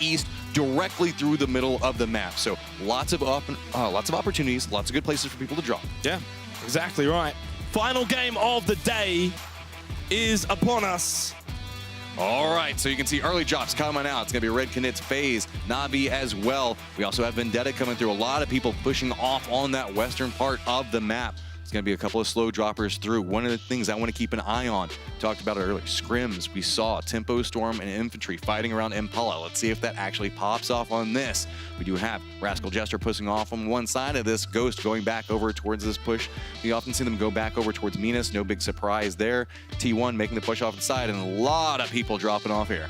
east, directly through the middle of the map. So lots of opportunities, lots of good places for people to drop. Yeah, exactly right. Final game of the day is upon us. All right, so you can see early drops coming out. It's going to be Red Knit's FaZe, Navi as well. We also have Vendetta coming through. A lot of people pushing off on that western part of the map. It's going to be a couple of slow droppers through. One of the things I want to keep an eye on, talked about it earlier, scrims. We saw Tempo Storm and Infantry fighting around Impala. Let's see if that actually pops off on this. We do have Rascal Jester pushing off on one side of this, Ghost going back over towards this push. We often see them go back over towards Minas, no big surprise there. T1 making the push off the side, and a lot of people dropping off here.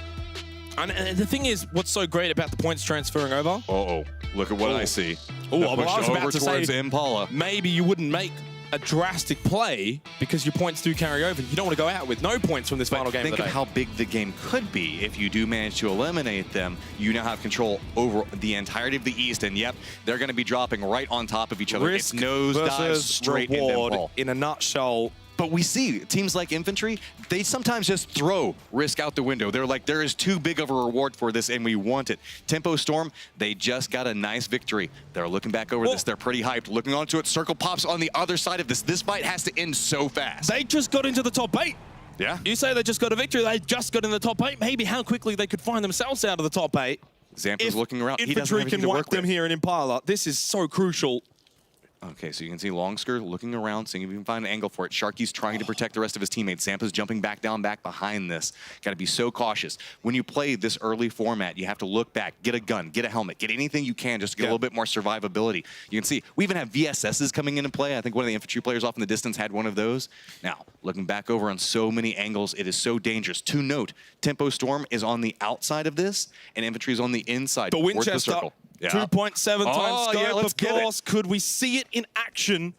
And the thing is, what's so great about the points transferring over? Uh-oh, look at what I see. Oh, I was about over to towards say, Impala. maybe you wouldn't make a drastic play because your points do carry over. You don't want to go out with no points from this final game. Think of how big the game could be if you do manage to eliminate them. You now have control over the entirety of the East, and yep, they're going to be dropping right on top of each other. Risk it's nosedive versus straight reward into in a nutshell. But we see teams like Infantry, they sometimes just throw Risk out the window. They're like, there is too big of a reward for this, and we want it. Tempo Storm, they just got a nice victory. They're looking back over this. They're pretty hyped. Looking onto it, Circle pops on the other side of this. This fight has to end so fast. They just got into the top 8. Yeah. You say they just got a victory, they just got in the top 8. Maybe how quickly they could find themselves out of the top 8. Zampa's looking around. He doesn't Infantry have anything can to wipe work them with. here in Impala. This is so crucial. Okay, so you can see Longsker looking around, seeing if he can find an angle for it. Sharky's trying to protect the rest of his teammates. Zampa's jumping back down, back behind this. Got to be so cautious. When you play this early format, you have to look back, get a gun, get a helmet, get anything you can just to get a little bit more survivability. You can see, we even have VSSs coming into play. I think one of the infantry players off in the distance had one of those. Now, looking back over on so many angles, it is so dangerous. To note, Tempo Storm is on the outside of this, and infantry is on the inside. The towards Winchester, the circle. 2.7 times scope, yeah, let's of course. Could we see it in action?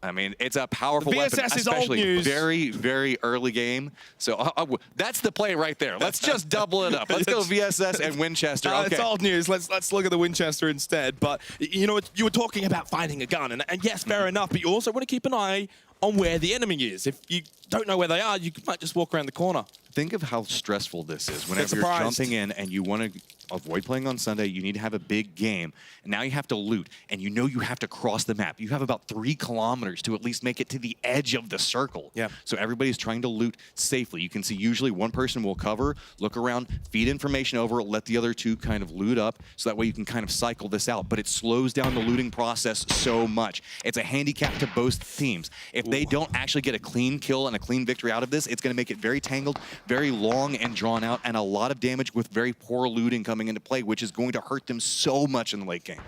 I mean, it's a powerful The weapon, VSS is old especially news. very, very early game. So that's the play right there. Let's just double it up. Let's go VSS and Winchester. Okay. It's old news. Let's look at the Winchester instead. But you know, you were talking about finding a gun, and yes, fair enough. But you also want to keep an eye on where the enemy is. If you don't know where they are, you might just walk around the corner. Think of how stressful this is whenever you're jumping in and you want to avoid playing on Sunday. You need to have a big game, and now you have to loot, and you know you have to cross the map. You have about 3 kilometers to at least make it to the edge of the circle. Yeah. So everybody's trying to loot safely. You can see usually one person will cover, look around, feed information over, let the other 2 kind of loot up, so that way you can kind of cycle this out. But it slows down the looting process so much. It's a handicap to both teams. If they don't actually get a clean kill and a clean victory out of this, it's going to make it very tangled, very long and drawn out, and a lot of damage with very poor looting coming into play, which is going to hurt them so much in the late game.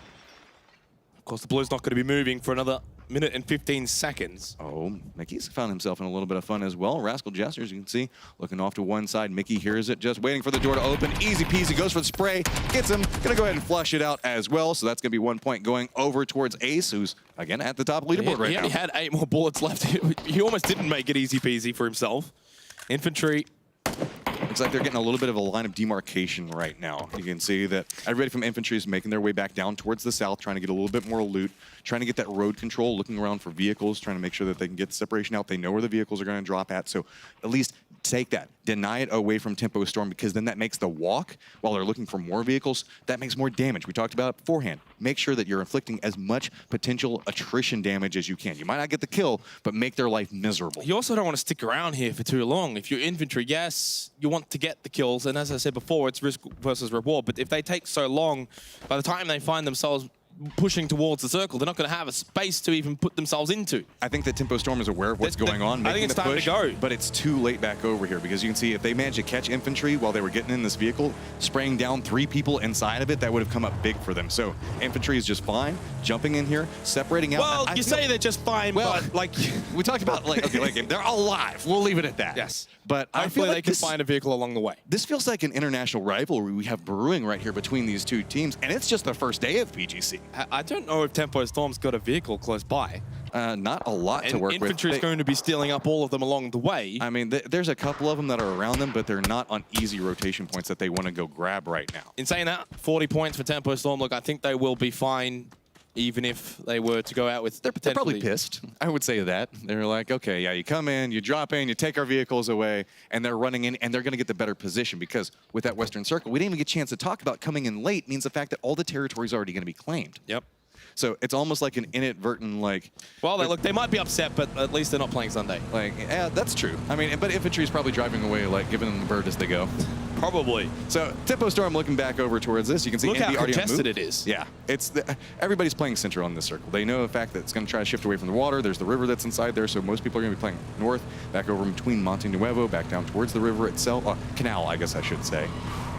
Of course, the Blue's not going to be moving for another minute and 15 seconds. Oh, Mickey's found himself in a little bit of fun as well. Rascal Jester, as you can see, looking off to one side. Mickey hears it, just waiting for the door to open. Easy peasy, goes for the spray, gets him. Gonna go ahead and flush it out as well. So that's gonna be 1 point going over towards Ace, who's again at the top leaderboard right now. He only had 8 more bullets left. He almost didn't make it easy peasy for himself. Infantry. Looks like they're getting a little bit of a line of demarcation right now. You can see that everybody from infantry is making their way back down towards the south, trying to get a little bit more loot, trying to get that road control, looking around for vehicles, trying to make sure that they can get separation out. They know where the vehicles are going to drop at, so at least take that. Deny it away from Tempo Storm, because then that makes the walk, while they're looking for more vehicles, that makes more damage. We talked about it beforehand. Make sure that you're inflicting as much potential attrition damage as you can. You might not get the kill, but make their life miserable. You also don't want to stick around here for too long. If you're infantry, yes, you want to get the kills, and as I said before, it's risk versus reward. But if they take so long, by the time they find themselves pushing towards the circle, they're not going to have a space to even put themselves into. I think that Tempo Storm is aware of what's going on, I think it's time to go. But it's too late back over here, because you can see if they managed to catch infantry while they were getting in this vehicle, spraying down 3 people inside of it, that would have come up big for them. So infantry is just fine, jumping in here, separating out. Well, you say they're just fine, but like we talked about, they're alive. We'll leave it at that. Yes. But I feel hopefully like they can find a vehicle along the way. This feels like an international rivalry we have brewing right here between these 2 teams, and it's just the first day of PGC. I don't know if Tempo Storm's got a vehicle close by. Not a lot to work with. Infantry is going to be stealing up all of them along the way. I mean, there's a couple of them that are around them, but they're not on easy rotation points that they want to go grab right now. In saying that, 40 points for Tempo Storm. Look, I think they will be fine even if they were to go out with They're probably pissed. I would say that. They're like, okay, yeah, you come in, you drop in, you take our vehicles away, and they're running in, and they're going to get the better position because with that Western Circle, we didn't even get a chance to talk about coming in late means the fact that all the territory is already going to be claimed. Yep. So it's almost like an inadvertent, like... Well, look, they might be upset, but at least they're not playing Sunday. Like, yeah, that's true. I mean, but infantry's probably driving away, like, giving them the bird as they go. Probably. So, Tempo Storm looking back over towards this, you can see Look how already contested it is. Yeah, everybody's playing center on this circle. They know the fact that it's going to try to shift away from the water. There's the river that's inside there, so most people are going to be playing north, back over between Monte Nuevo, back down towards the river itself. Canal, I guess I should say.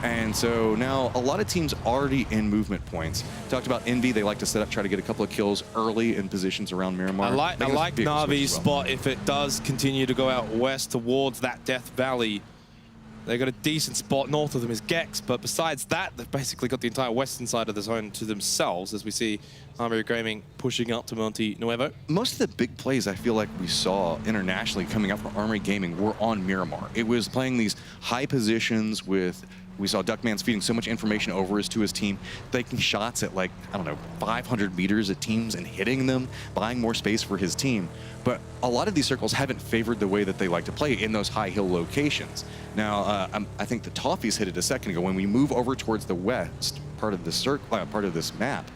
And so now a lot of teams already in movement points. Talked about Envy, they like to set up, try to get a couple of kills early in positions around Miramar. I like Navi's spot if it does continue to go out west towards that Death Valley. They got a decent spot. North of them is Gex, but besides that, they've basically got the entire western side of the zone to themselves, as we see Armory Gaming pushing up to Monte Nuevo. Most of the big plays I feel like we saw internationally coming out from Armory Gaming were on Miramar. It was playing these high positions with... We saw Duckman's feeding so much information over to his team, taking shots at like, I don't know, 500 meters at teams and hitting them, buying more space for his team. But a lot of these circles haven't favored the way that they like to play in those high hill locations. Now, I think the Toffees hit it a second ago. When we move over towards the west part of the part of this map,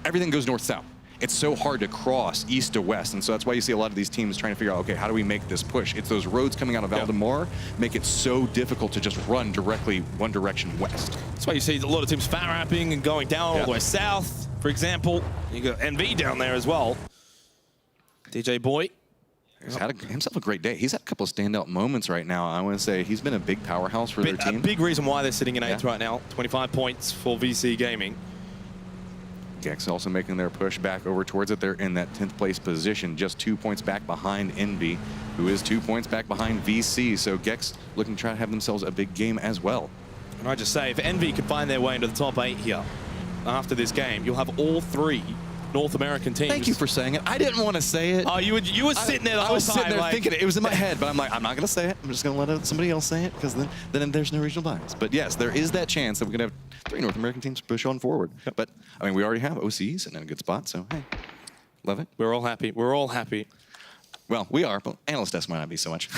everything goes north-south. It's so hard to cross east to west, and so that's why you see a lot of these teams trying to figure out, okay, how do we make this push? It's those roads coming out of Valdemar make it so difficult to just run directly one direction west. That's why you see a lot of teams fat wrapping and going down all the way south, for example. You got NV down there as well. DJ Boy. He's had himself a great day. He's had a couple of standout moments right now. I want to say he's been a big powerhouse for their team. A big reason why they're sitting in 8th right now. 25 points for VC Gaming. Gex also making their push back over towards it. They're in that 10th place position, just 2 points back behind Envy, who is 2 points back behind VC. So Gex looking to try to have themselves a big game as well. And I just say, if Envy could find their way into the top 8 here after this game, you'll have all 3 North American teams. Thank you for saying it. I didn't want to say it. Oh, you were sitting there the whole time. I was sitting there thinking it. It was in my head, but I'm like, I'm not going to say it. I'm just going to let somebody else say it, because then there's no regional bias. But yes, there is that chance that we're going to have 3 North American teams push on forward. Yep. But, I mean, we already have OCE sitting in a good spot, so hey, love it. We're all happy. We're all happy. Well, we are, but Analyst Desk might not be so much.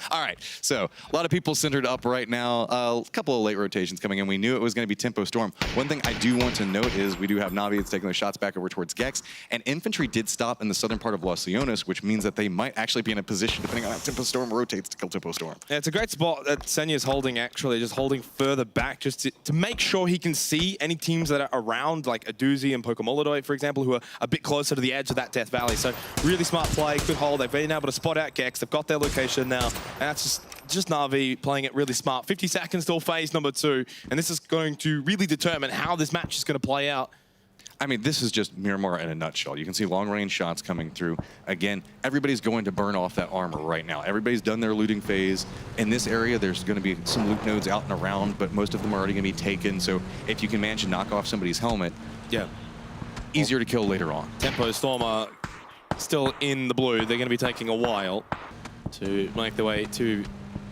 All right, so a lot of people centered up right now. A couple of late rotations coming in. We knew it was going to be Tempo Storm. One thing I do want to note is we do have Navi that's taking the shots back over towards Gex, and Infantry did stop in the southern part of Los Leones, which means that they might actually be in a position, depending on how Tempo Storm rotates, to kill Tempo Storm. Yeah, it's a great spot that Senya's holding, actually, just holding further back, just to make sure he can see any teams that are around, like Aduzi and Pokemolidoid, for example, who are a bit closer to the edge of that Death Valley. So really smart play, good hold. They've been able to spot out Gex. They've got their location now. And that's just Navi playing it really smart. 50 seconds till phase number 2. And this is going to really determine how this match is going to play out. I mean, this is just Miramar in a nutshell. You can see long-range shots coming through. Again, everybody's going to burn off that armor right now. Everybody's done their looting phase. In this area, there's going to be some loot nodes out and around, but most of them are already going to be taken. So if you can manage to knock off somebody's helmet, easier to kill later on. Tempo Storm are still in the blue. They're going to be taking a while to make their way to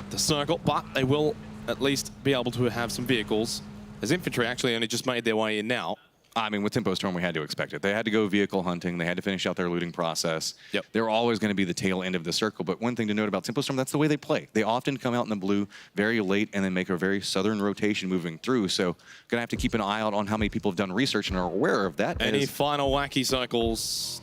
the circle, but they will at least be able to have some vehicles, as Infantry actually only just made their way in now. I mean, with Tempo Storm, we had to expect it. They had to go vehicle hunting. They had to finish out their looting process. Yep. They're always going to be the tail end of the circle. But one thing to note about Tempo Storm, that's the way they play. They often come out in the blue very late and then make a very southern rotation moving through. So going to have to keep an eye out on how many people have done research and are aware of that. Any final wacky circles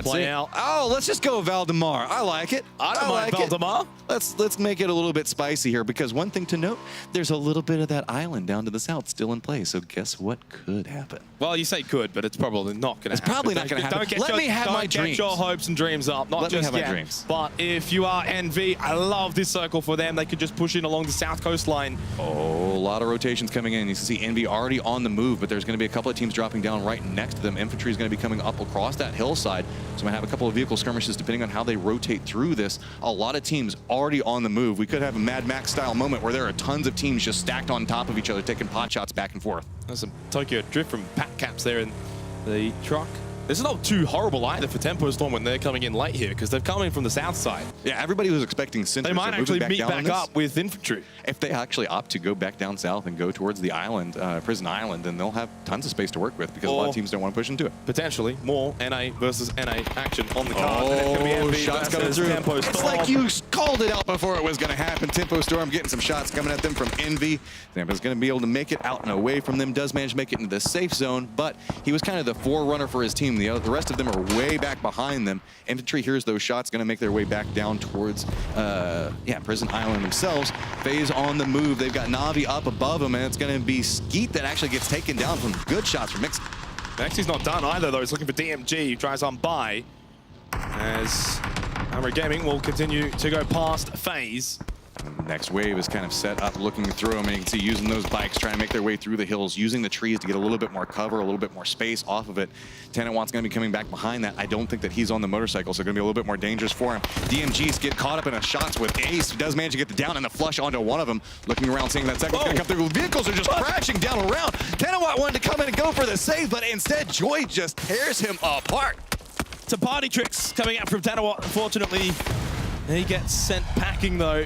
play out? Oh, let's just go Valdemar. I like it. I don't mind Valdemar. Let's make it a little bit spicy here, because one thing to note, there's a little bit of that island down to the south still in play. So guess what could happen? Well, you say could, but it's probably not going to happen. It's probably not going to happen. Let me have my dreams. Don't get your hopes and dreams up. Not Let just me have yet. my dreams. But if you are NV, I love this circle for them. They could just push in along the south coastline. Oh, a lot of rotations coming in. You can see NV already on the move, but there's going to be a couple of teams dropping down right next to them. Infantry is going to be coming up across that hillside. So I'm going to have a couple of vehicle skirmishes depending on how they rotate through this. A lot of teams already on the move. We could have a Mad Max style moment where there are tons of teams just stacked on top of each other, taking pot shots back and forth. There's some Tokyo Drift from Pat Caps there in the truck. This is not too horrible either for Tempo Storm when they're coming in late here, because they've come in from the south side. Yeah, everybody was expecting Sinters. They might actually meet back up with infantry. If they actually opt to go back down south and go towards the island, Prison Island, then they'll have tons of space to work with because a lot of teams don't want to push into it. Potentially more NA versus NA action on the card. And it's gonna be MV shots coming through. Tempo It's Storm. like you called it out before it was going to happen. Tempo Storm getting some shots coming at them from Envy. Tempo's going to be able to make it out and away from them. Does manage to make it into the safe zone, but he was kind of the forerunner for his team. The rest of them are way back behind them. Infantry hears those shots, going to make their way back down towards Prison Island themselves. FaZe on the move. They've got Na'Vi up above him, and it's going to be Skeet that actually gets taken down from good shots from Mix. Mexi's not done either, though. He's looking for DMG. He tries on by as Armory Gaming will continue to go past FaZe. The next wave is kind of set up, looking through them, and you can see using those bikes, trying to make their way through the hills, using the trees to get a little bit more cover, a little bit more space off of it. Tenantwatt's going to be coming back behind that. I don't think that he's on the motorcycle, so going to be a little bit more dangerous for him. DMGs get caught up in a shots with Ace. He does manage to get the down and the flush onto one of them. Looking around, seeing that second's going to come through. Vehicles are just crashing down around. Tenantwatt wanted to come in and go for the save, but instead Joy just tears him apart. Some party tricks coming out from Tenantwatt, unfortunately. He gets sent packing, though.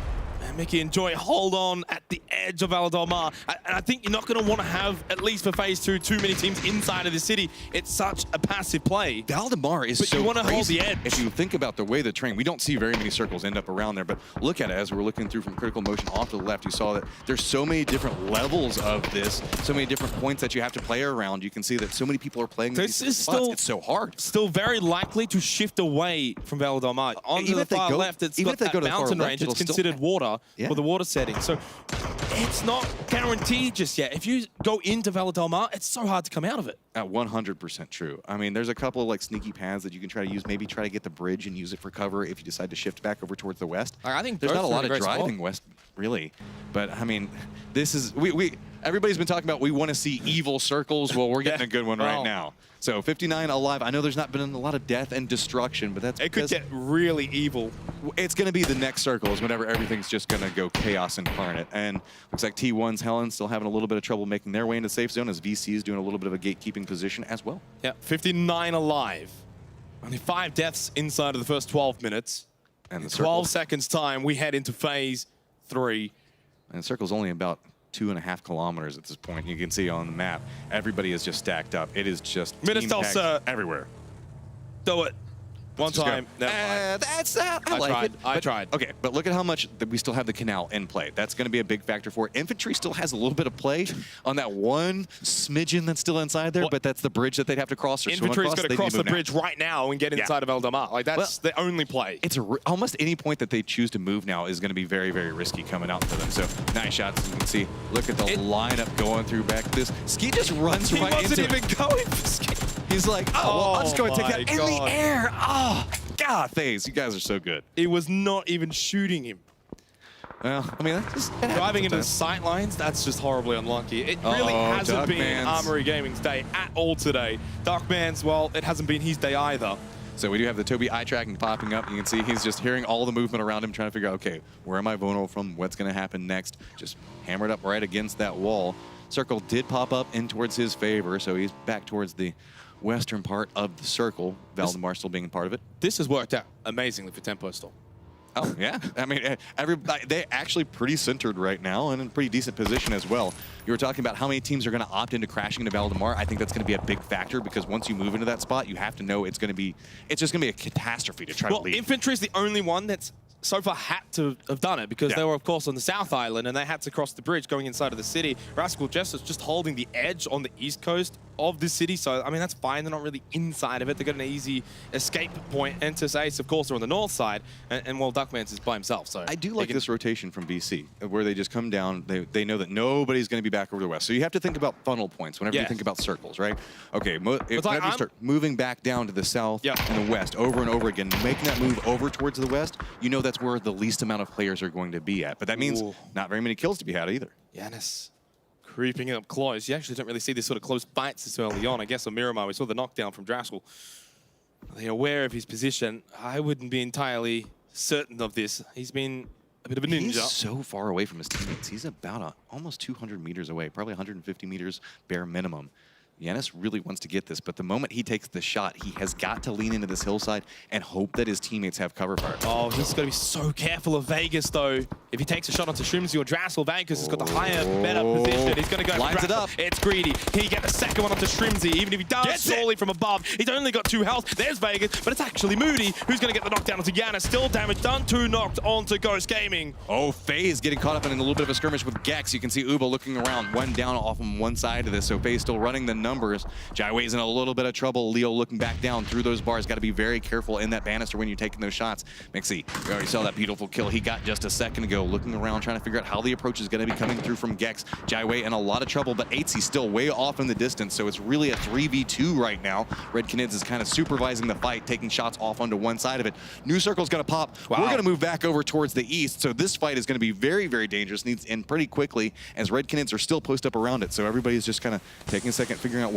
Mickey and Joy hold on at the edge of Valdemar. And I think you're not going to want to have, at least for Phase 2, too many teams inside of the city. It's such a passive play. Valdemar is so you want to hold crazy. the edge. If you think about the way the train, we don't see very many circles end up around there, but look at it as we're looking through from critical motion off to the left. You saw that there's so many different levels of this, so many different points that you have to play around. You can see that so many people are playing This these is spots. still, it's so hard. Still very likely to shift away from Valdemar. On the far left, it's got that mountain range. It's considered water for the water setting. So it's not guaranteed just yet. If you go into Valdemar, it's so hard to come out of it. 100% true. I mean, there's a couple of like sneaky paths that you can try to use. Maybe try to get the bridge and use it for cover if you decide to shift back over towards the west. I think there's not a lot of driving west, really. But I mean, this is everybody's been talking about we want to see evil circles. Well, we're getting a good one right now. So 59 alive. I know there's not been a lot of death and destruction, but it could get really evil. It's going to be the next circles whenever everything's just going to go chaos incarnate. And looks like T1's Helen still having a little bit of trouble making their way into safe zone as VC is doing a little bit of a gatekeeping position as well. Yeah, 59 alive. Only 5 deaths inside of the first 12 minutes. And the 12 seconds time, we head into Phase 3. And the circle's only about 2.5 kilometers at this point. You can see on the map, everybody is just stacked up. It is just everywhere. Do it. One time. That's I like it. I tried. Okay, but look at how much we still have the canal in play. That's going to be a big factor for it. Infantry still has a little bit of play on that one smidgen that's still inside there, but that's the bridge that they'd have to cross. Infantry's going to cross the bridge right now and get inside of Valdemar. Like, that's the only play. It's almost any point that they choose to move now is going to be very, very risky coming out for them. So, nice shots, as you can see. Look at the lineup going through back. Ski just runs right into He wasn't even going for Ski. He's like, oh, well, I'm just going to take that in the air. Oh, God, FaZe, you guys are so good. It was not even shooting him. Well, I mean, that's just driving into the sight lines, that's just horribly unlucky. It really hasn't been Armory Gaming's day at all today. Darkman's, well, it hasn't been his day either. So we do have the Toby eye tracking popping up. You can see he's just hearing all the movement around him, trying to figure out, okay, where am I vulnerable from? What's going to happen next? Just hammered up right against that wall. Circle did pop up in towards his favor, so he's back towards the western part of the circle. Valdemar still being a part of it. This has worked out amazingly for Tempo Storm. Oh, yeah. I mean, they're actually pretty centered right now and in a pretty decent position as well. You were talking about how many teams are going to opt into crashing into Valdemar. I think that's going to be a big factor because once you move into that spot, you have to know it's just going to be a catastrophe to try to leave. Infantry is the only one that's so far had to have done it because they were, of course, on the South Island and they had to cross the bridge going inside of the city. Rascal Jester's just holding the edge on the east coast of the city. So, I mean, that's fine. They're not really inside of it. They got an easy escape point. Entis Ace, of course, are on the north side. And well, Duckman's is by himself. So I do like this rotation from BC where they just come down. They know that nobody's going to be back over the west. So you have to think about funnel points whenever you think about circles, right? Okay, whenever you start moving back down to the south and the west over and over again, making that move over towards the west, you know that's where the least amount of players are going to be at. But that means not very many kills to be had either. Giannis creeping up close. You actually don't really see this sort of close fights this early on. I guess on Miramar, we saw the knockdown from Draskell. Are they aware of his position? I wouldn't be entirely certain of this. He's been a bit of a ninja. He's so far away from his teammates. He's about almost 200 meters away, probably 150 meters bare minimum. Giannis really wants to get this, but the moment he takes the shot, he has got to lean into this hillside and hope that his teammates have cover fire. Oh, he's got to be so careful of Vegas, though. If he takes a shot onto Shrimsy or Drassel, Vegas has got the higher, better position. He's going to go Lines for it up. It's greedy. Can he get the second one onto Shrimsy? Even if he does solely from above, he's only got 2 health. There's Vegas, but it's actually Moody who's going to get the knockdown onto Giannis. Still damage done. 2 knocked onto Ghost Gaming. Oh, FaZe getting caught up in a little bit of a skirmish with Gex. You can see Uba looking around, 1 down off on one side of this, so FaZe still running the numbers. Jaiwei's in a little bit of trouble. Leo looking back down through those bars. Got to be very careful in that banister when you're taking those shots. Mixie, we already saw that beautiful kill he got just a second ago, looking around, trying to figure out how the approach is going to be coming through from Gex. Jaiwei in a lot of trouble, but Aitzy still way off in the distance, so it's really a 3v2 right now. Red Canids is kind of supervising the fight, taking shots off onto one side of it. New circle's going to pop. Wow. We're going to move back over towards the east, so this fight is going to be very, very dangerous. Needs to end pretty quickly, as Red Canids are still posted up around it, so everybody's just kind of taking a second, figuring out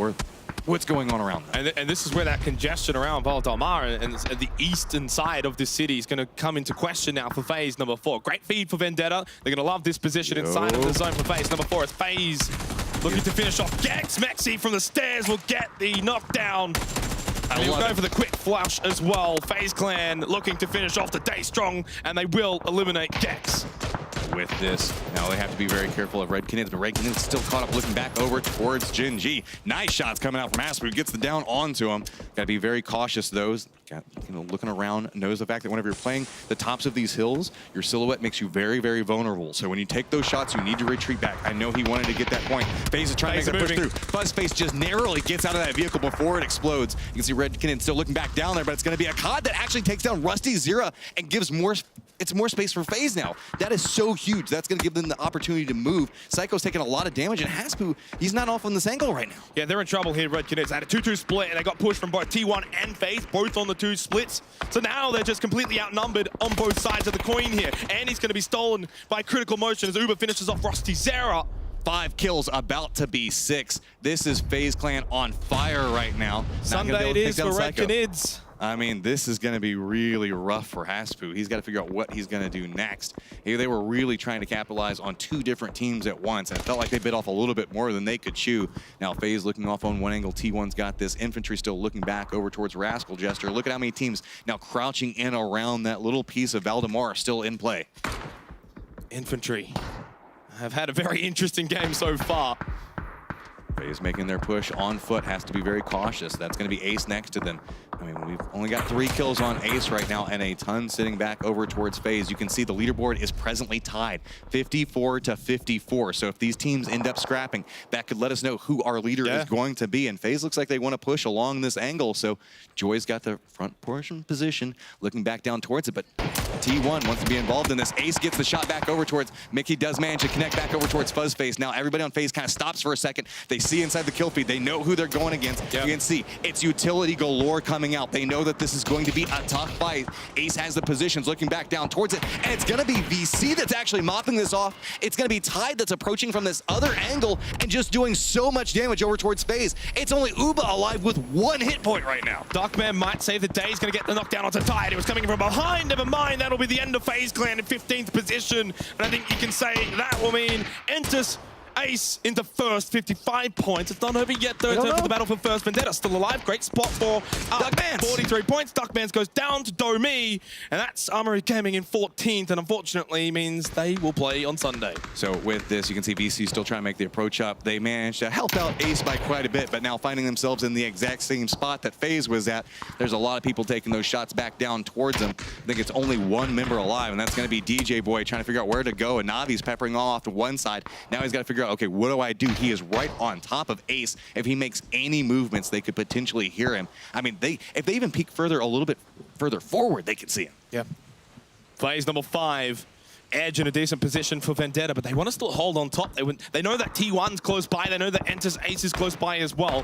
what's going on around them. And this is where that congestion around Val Del Mar and the eastern side of this city is going to come into question now for FaZe number 4. Great feed for Vendetta. They're going to love this position inside of the zone for FaZe number 4. It's FaZe looking to finish off Gex. Mexi from the stairs will get the knockdown. And he'll go for the quick flush as well. FaZe Clan looking to finish off the day strong, and they will eliminate Gex. With this, now they have to be very careful of Red Canids, but Red Canids still caught up looking back over towards Jin G. Nice shots coming out from Aspu, gets the down onto him. Got to be very cautious, those. Looking around, knows the fact that whenever you're playing the tops of these hills, your silhouette makes you very, very vulnerable. So when you take those shots, you need to retreat back. I know he wanted to get that point. FaZe is trying to make that push through. Fuzzface just narrowly gets out of that vehicle before it explodes. You can see Red Canids still looking back down there, but it's going to be a COD that actually takes down Rusty Zira and gives more space for FaZe now. That is so huge. That's going to give them the opportunity to move. Psycho's taking a lot of damage, and Haspu, he's not off on this angle right now. Yeah, they're in trouble here, Red Canids. They had a 2-2 split, and they got pushed from both T1 and FaZe, both on the 2 splits. So now they're just completely outnumbered on both sides of the coin here. And he's going to be stolen by critical motion as Uber finishes off Rusty Zera. 5 kills, about to be 6. This is FaZe Clan on fire right now. Sunday it is for Red Canids. I mean, this is going to be really rough for Haspu. He's got to figure out what he's going to do next. They were really trying to capitalize on 2 different teams at once, and it felt like they bit off a little bit more than they could chew. Now FaZe looking off on one angle. T1's got this. Infantry still looking back over towards Rascal Jester. Look at how many teams now crouching in around that little piece of Valdemar still in play. Infantry have had a very interesting game so far. FaZe making their push on foot, has to be very cautious. That's going to be Ace next to them. I mean, we've only got 3 kills on Ace right now and a ton sitting back over towards FaZe. You can see the leaderboard is presently tied 54-54. So if these teams end up scrapping, that could let us know who our leader is going to be. And FaZe looks like they want to push along this angle. So Joy's got the front portion position, looking back down towards it, but T1 wants to be involved in this. Ace gets the shot back over towards Mickey, does manage to connect back over towards Fuzzface. Now everybody on FaZe kind of stops for a second. They see inside the kill feed. They know who they're going against. You can see it's utility galore coming out. They know that this is going to be a tough fight. Ace has the positions, looking back down towards it, and it's going to be VC that's actually mopping this off. It's going to be Tide that's approaching from this other angle and just doing so much damage over towards FaZe. It's only Uba alive with 1 hit point right now. Darkman might save the day. He's going to get the knockdown onto Tide. It was coming from behind. Never mind. That'll be the end of FaZe Clan in 15th position. And I think you can say that will mean Entus Ace into first, 55 points. It's not over yet, though. It's over for the battle for first. Vendetta still alive. Great spot for Duckmans. 43 points. Duckmans goes down to Domi, and that's Armory Gaming in 14th, and unfortunately means they will play on Sunday. So with this, you can see VC still trying to make the approach up. They managed to help out Ace by quite a bit, but now finding themselves in the exact same spot that FaZe was at. There's a lot of people taking those shots back down towards them. I think it's only 1 member alive, and that's going to be DJ Boy trying to figure out where to go, and Navi's peppering off to one side. Now he's got to figure out, okay, what do I do? He is right on top of Ace. If he makes any movements, they could potentially hear him. I mean, if they even peek further, a little bit further forward, they can see him. Yeah. FaZe number 5. Edge in a decent position for Vendetta, but they want to still hold on top. They know that T1's close by. They know that Entus Ace is close by as well.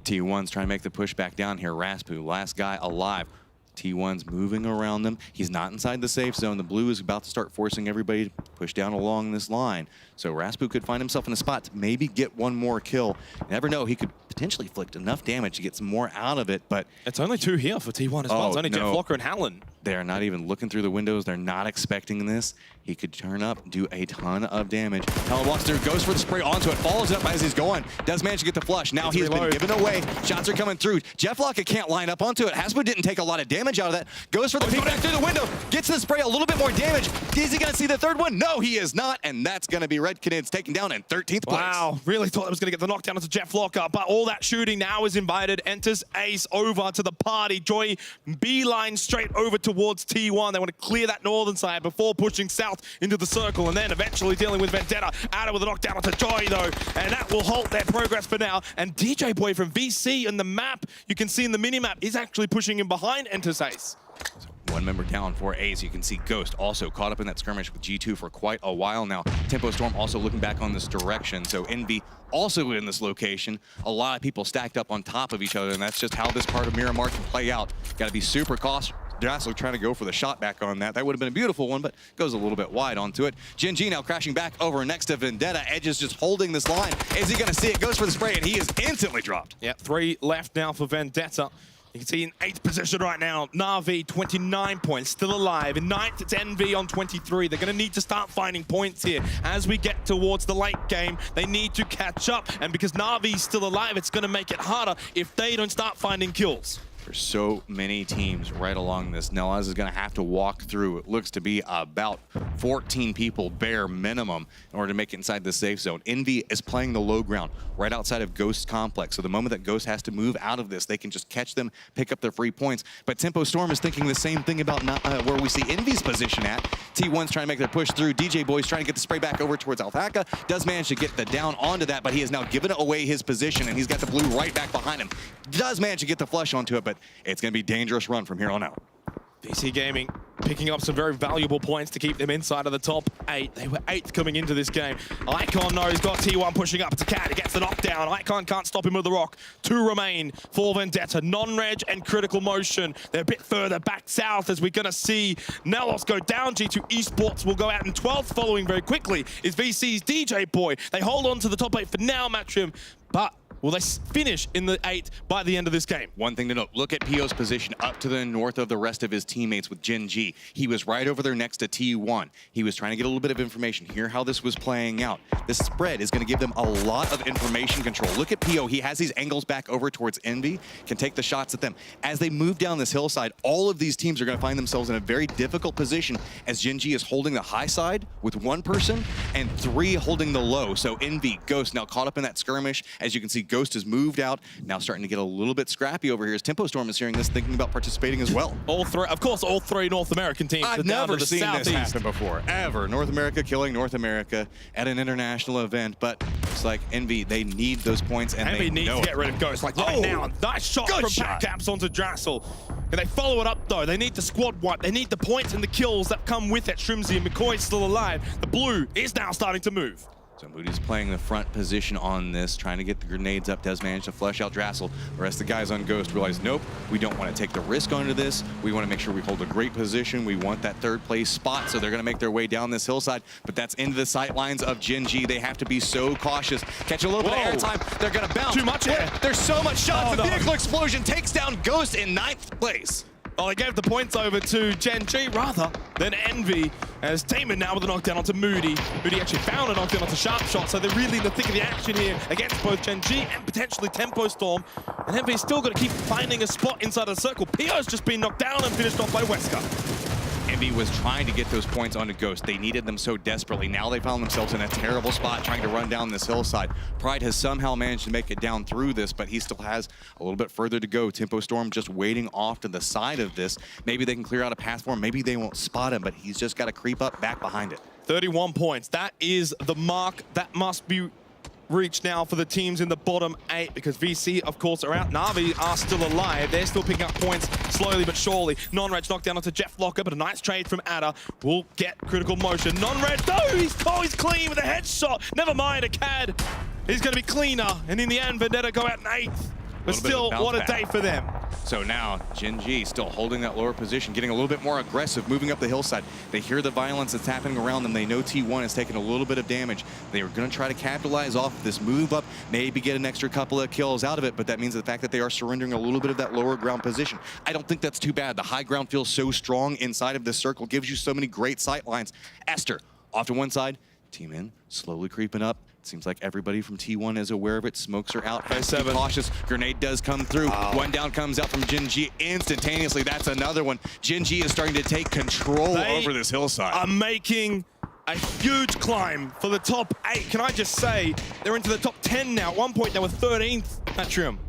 T1's trying to make the push back down here. Raspu, last guy alive. T1's moving around them. He's not inside the safe zone. The blue is about to start forcing everybody to push down along this line. So Raspu could find himself in a spot to maybe get 1 more kill. You never know, he could potentially inflict enough damage to get some more out of it, but it's only 2 here for T1 as well. It's only no. Jeff Locker and Hallen. They're not even looking through the windows. They're not expecting this. He could turn up, do a ton of damage. Hallen walks through, goes for the spray onto it, follows it up as he's going. Does manage to get the flush. Now he's been given away. Shots are coming through. Jeff Locker can't line up onto it. Hasbro didn't take a lot of damage out of that. Goes for the peek back through the window. Gets the spray, a little bit more damage. Is he going to see the third one? No, he is not. And that's going to be Red Canids taken down in 13th place. Wow, really thought it was going to get the knockdown onto Jeff Locker, but all that shooting now is invited. Enters Ace over to the party. Joy beeline straight over towards T1. They want to clear that northern side before pushing south into the circle and then eventually dealing with Vendetta. Ada with a knockdown onto Joy though, and that will halt their progress for now. And DJ Boy from VC in the map, you can see in the mini-map, is actually pushing him behind Enters Ace. So one member down for Ace. You can see Ghost also caught up in that skirmish with G2 for quite a while now. Tempo Storm also looking back on this direction. So Envy also in this location. A lot of people stacked up on top of each other, and that's just how this part of Miramar can play out. Got to be super cautious. Drassel trying to go for the shot back on that. That would have been a beautiful one, but goes a little bit wide onto it. Gen G now crashing back over next to Vendetta. Edge is just holding this line. Is he going to see it? Goes for the spray, and he is instantly dropped. Yep, 3 left now for Vendetta. You can see in 8th position right now, Na'Vi, 29 points, still alive. In 9th, it's NV on 23. They're going to need to start finding points here. As we get towards the late game, they need to catch up. And because Na'Vi's still alive, it's going to make it harder if they don't start finding kills. There's so many teams right along this. Nelaz is going to have to walk through. It looks to be about 14 people bare minimum in order to make it inside the safe zone. Envy is playing the low ground right outside of Ghost's complex. So the moment that Ghost has to move out of this, they can just catch them, pick up their free points. But Tempo Storm is thinking the same thing about where we see Envy's position at. T1's trying to make their push through. DJ Boy's trying to get the spray back over towards Alpaca. Does manage to get the down onto that, but he has now given away his position, and he's got the blue right back behind him. Does manage to get the flush onto it, but it's going to be a dangerous run from here on out. VC Gaming picking up some very valuable points to keep them inside of the top 8. They were 8th coming into this game. Icon, though, he's got T1 pushing up to Cat. He gets the knockdown. Icon can't stop him with the rock. 2 remain for Vendetta. Non-reg and Critical Motion. They're a bit further back south as we're going to see Nelos go down. G2 Esports will go out in 12th. Following very quickly is VC's DJ Boy. They hold on to the top 8 for now, Matchroom, but will they finish in the 8th by the end of this game? One thing to note, look at PO's position up to the north of the rest of his teammates with Gen G. He was right over there next to T1. He was trying to get a little bit of information, hear how this was playing out. This spread is going to give them a lot of information control. Look at PO. He has these angles back over towards Envy, can take the shots at them. As they move down this hillside, all of these teams are going to find themselves in a very difficult position as Gen G is holding the high side with 1 person and 3 holding the low. So Envy, Ghost now caught up in that skirmish. As you can see, Ghost has moved out, now starting to get a little bit scrappy over here as Tempo Storm is hearing this, thinking about participating as well. Of course, all 3 North American teams. I've never seen this happen before, ever. North America killing North America at an international event, but it's like Envy, they need those points, and Envy needs to get rid of Ghost, like right now. Nice shot from Backcaps onto Drassel. And they follow it up though. They need the squad wipe. They need the points and the kills that come with it. Shrimsy and McCoy's still alive. The blue is now starting to move. So Moody's playing the front position on this, trying to get the grenades up, does manage to flush out Drassel. The rest of the guys on Ghost realize, nope, we don't want to take the risk onto this. We want to make sure we hold a great position. We want that 3rd place spot, so they're going to make their way down this hillside, but that's into the sight lines of Gen G. They have to be so cautious. Catch a little bit of airtime. They're going to bounce. Too much air. There's so much shots. The vehicle explosion takes down Ghost in 9th place. Oh, they gave the points over to Gen G rather than Envy, as Taman now with a knockdown onto Moody. Moody actually found a knockdown onto Sharpshot, so they're really in the thick of the action here against both Gen G and potentially Tempo Storm. And Envy's still got to keep finding a spot inside the circle. Pio's just been knocked down and finished off by Wesker. Envy was trying to get those points onto Ghost. They needed them so desperately. Now they found themselves in a terrible spot trying to run down this hillside. Pride has somehow managed to make it down through this, but he still has a little bit further to go. Tempo Storm just waiting off to the side of this. Maybe they can clear out a path for him. Maybe they won't spot him, but he's just got to creep up back behind it. 31 points. That is the mark that must be reach now for the teams in the bottom 8, because VC, of course, are out. Na'Vi are still alive. They're still picking up points slowly but surely. Non-reg knocked down onto Jeff Locker, but a nice trade from Ada will get Critical Motion. Non-reg, no, he's clean with a headshot. Never mind, a CAD. He's going to be cleaner. And in the end, Vendetta go out in 8th. But still, what a day for them. So now, Gen G still holding that lower position, getting a little bit more aggressive, moving up the hillside. They hear the violence that's happening around them. They know T1 is taking a little bit of damage. They are going to try to capitalize off this move up, maybe get an extra couple of kills out of it, but that means the fact that they are surrendering a little bit of that lower ground position. I don't think that's too bad. The high ground feels so strong inside of this circle, gives you so many great sight lines. Esther, off to one side, Team in, slowly creeping up. Seems like everybody from T1 is aware of it. Smokes are out. Be cautious. Grenade does come through. One down comes out from Gen G instantaneously. That's another one. Gen G is starting to take control over this hillside. Are making a huge climb for the top 8. Can I just say, they're into the top 10 now. At one point, they were 13th Atrium.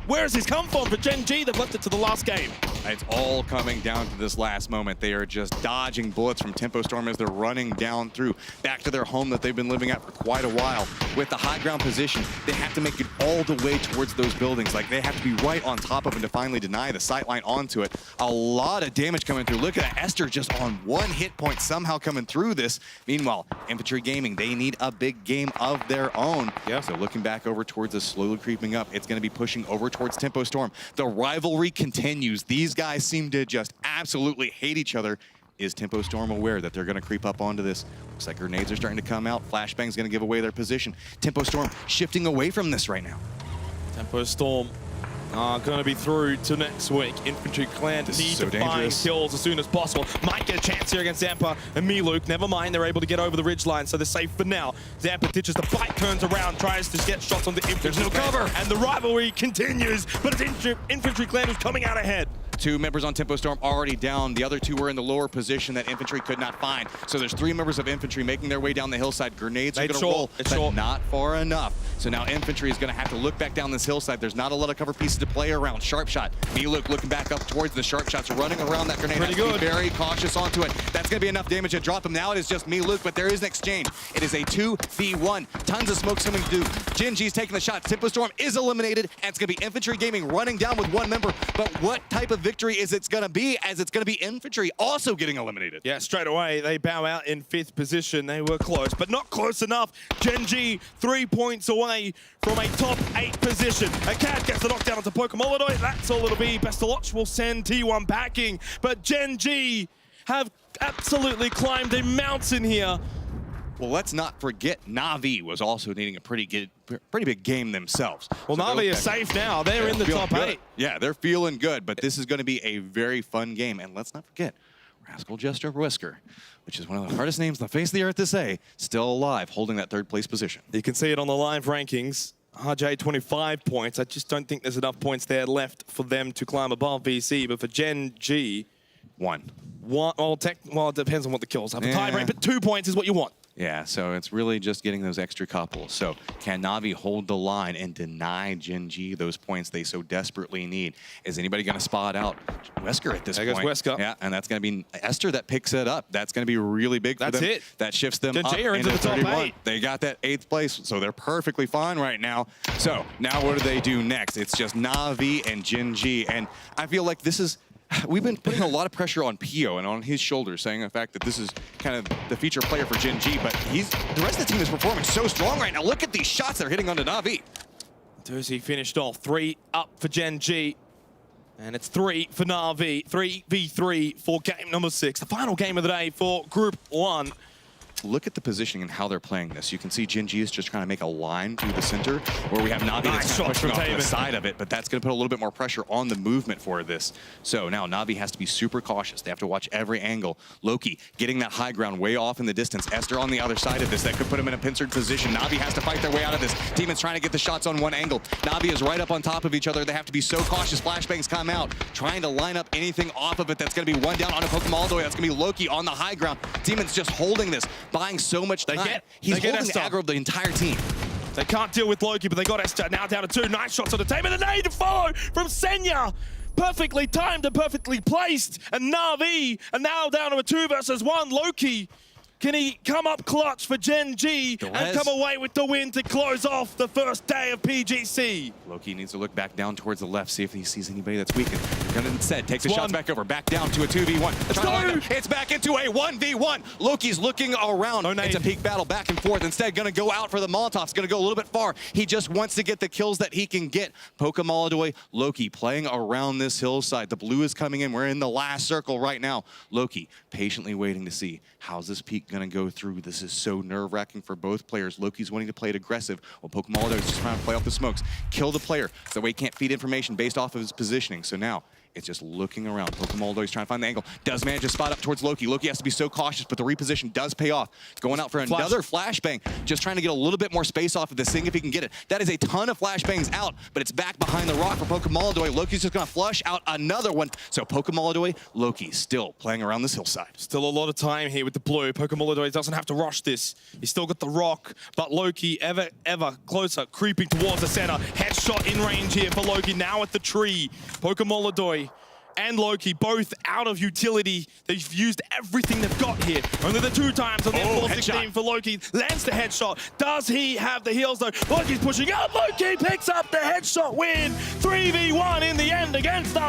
Where has this come from for Gen G? They've left it to the last game. It's all coming down to this last moment. They are just dodging bullets from Tempo Storm as they're running down through back to their home that they've been living at for quite a while. With the high ground position, they have to make it all the way towards those buildings. Like, they have to be right on top of them to finally deny the sightline onto it. A lot of damage coming through. Look at that, Esther just on one hit point somehow coming through this. Meanwhile, Infantry Gaming, they need a big game of their own. Yeah. So looking back over towards us, slowly creeping up, it's going to be pushing over towards Tempo Storm. The rivalry continues. These guys seem to just absolutely hate each other. Is Tempo Storm aware that they're going to creep up onto this? Looks like grenades are starting to come out. Flashbang's going to give away their position. Tempo Storm shifting away from this right now. Tempo Storm are going to be through to next week. Infantry Clan need to find kills as soon as possible. Might get a chance here against Zampa and Miluk. Never mind, they're able to get over the ridge line, so they're safe for now. Zampa ditches the fight, turns around, tries to get shots on the Infantry There's no cover. And the rivalry continues, but it's Infantry Clan who's coming out ahead. 2 members on Tempo Storm already down. The other 2 were in the lower position that Infantry could not find. So there's 3 members of Infantry making their way down the hillside. Grenades are going to roll, but not far enough. So now Infantry is going to have to look back down this hillside. There's not a lot of cover pieces to play around. Sharp shot. Miluk looking back up towards the sharp shots, running around that grenade. Pretty good. Be very cautious onto it. That's going to be enough damage to drop him. Now it is just Miluk, but there is an exchange. It is a 2v1. Tons of smoke coming through. Gen G's taking the shot. Tempo Storm is eliminated, and it's going to be Infantry Gaming running down with 1 member. But what type of victory is it going to be, as it's going to be Infantry also getting eliminated? Yeah, straight away, they bow out in 5th position. They were close, but not close enough. Gen G 3 points away from a top 8 position. A cat gets the knockdown onto Pokemolodoy. That's all it'll be. Best of Watch will send T1 backing, but Gen G have absolutely climbed a mountain here. Well, let's not forget Na'Vi was also needing a pretty big game themselves. Well, so Na'Vi is safe now. They're in the top 8. Yeah, they're feeling good, but this is going to be a very fun game. And let's not forget, Rascal Jester Whisker, which is one of the hardest names on the face of the earth to say, still alive, holding that 3rd place position. You can see it on the live rankings. RJ 25 points. I just don't think there's enough points there left for them to climb above VC, but for Gen G, 1. Well, it depends on what the kills are. The tie break, but 2 points is what you want. Yeah, so it's really just getting those extra couples. So can Na'Vi hold the line and deny Gen G those points they so desperately need? Is anybody going to spot out Wesker at this point? There goes Wesker. Yeah, and that's going to be Esther that picks it up. That's going to be really big for them. That's it. That shifts them Gen up G are into the top 8. They got that 8th place, so they're perfectly fine right now. So now what do they do next? It's just Na'Vi and Gen G, and I feel like this is... We've been putting a lot of pressure on Pio and on his shoulders, saying the fact that this is kind of the feature player for Gen G, but the rest of the team is performing so strong right now. Look at these shots they're hitting onto Na'Vi. Dozy finished off 3 up for Gen G, and it's 3 for Na'Vi. 3v3 for game number 6, the final game of the day for Group 1. Look at the positioning and how they're playing this. You can see Gen G is just trying to make a line through the center, where we have Na'Vi that's kind of pushing off the side of it, but that's going to put a little bit more pressure on the movement for this. So now Na'Vi has to be super cautious. They have to watch every angle. Loki getting that high ground way off in the distance. Esther on the other side of this. That could put him in a pincered position. Na'Vi has to fight their way out of this. Demon's trying to get the shots on one angle. Na'Vi is right up on top of each other. They have to be so cautious. Flashbangs come out, trying to line up anything off of it. That's going to be 1 down on a Pokemaldoy. That's going to be Loki on the high ground. Demon's just holding this, buying so much time. He's holding the aggro of the entire team. They can't deal with Loki, but they got Esther now down to 2. Nice shots on the table. And the nade to follow from Senya. Perfectly timed and perfectly placed. And Na'Vi are now down to a 2 versus 1. Loki Can he come up clutch for Gen G and come away with the win to close off the first day of PGC? Loki needs to look back down towards the left, see if he sees anybody that's weakened. Gonna instead takes the shots back over, back down to a 2v1. It's back into a 1v1. Loki's looking around. It's a peak battle back and forth. Instead, gonna go out for the Molotovs. Gonna go a little bit far. He just wants to get the kills that he can get. Pokemolodoy, Loki playing around this hillside. The blue is coming in. We're in the last circle right now. Loki patiently waiting to see how's this peak gonna go through. This is so nerve-wracking for both players. Loki's wanting to play it aggressive, while Pokemolodoy is just trying to play off the smokes. Kill the player, so that way he can't feed information based off of his positioning. So now, it's just looking around. Pokemolodoy's trying to find the angle. Does manage to spot up towards Loki. Loki has to be so cautious, but the reposition does pay off. Going out for another flashbang, just trying to get a little bit more space off of this thing if he can get it. That is a ton of flashbangs out, but it's back behind the rock for Pokemolodoy. Loki's just gonna flush out another one. So Pokemolodoy, Loki still playing around this hillside. Still a lot of time here with the blue. Pokemolodoy doesn't have to rush this. He's still got the rock, but Loki ever closer, creeping towards the center. Headshot in range here for Loki, now at the tree. Pokemolodoy and Loki both out of utility. They've used everything they've got here. Only the 2 times on the M416 for Loki. Lands the headshot. Does he have the heals though? Loki's pushing out. Loki picks up the headshot win. 3v1 in the end against us.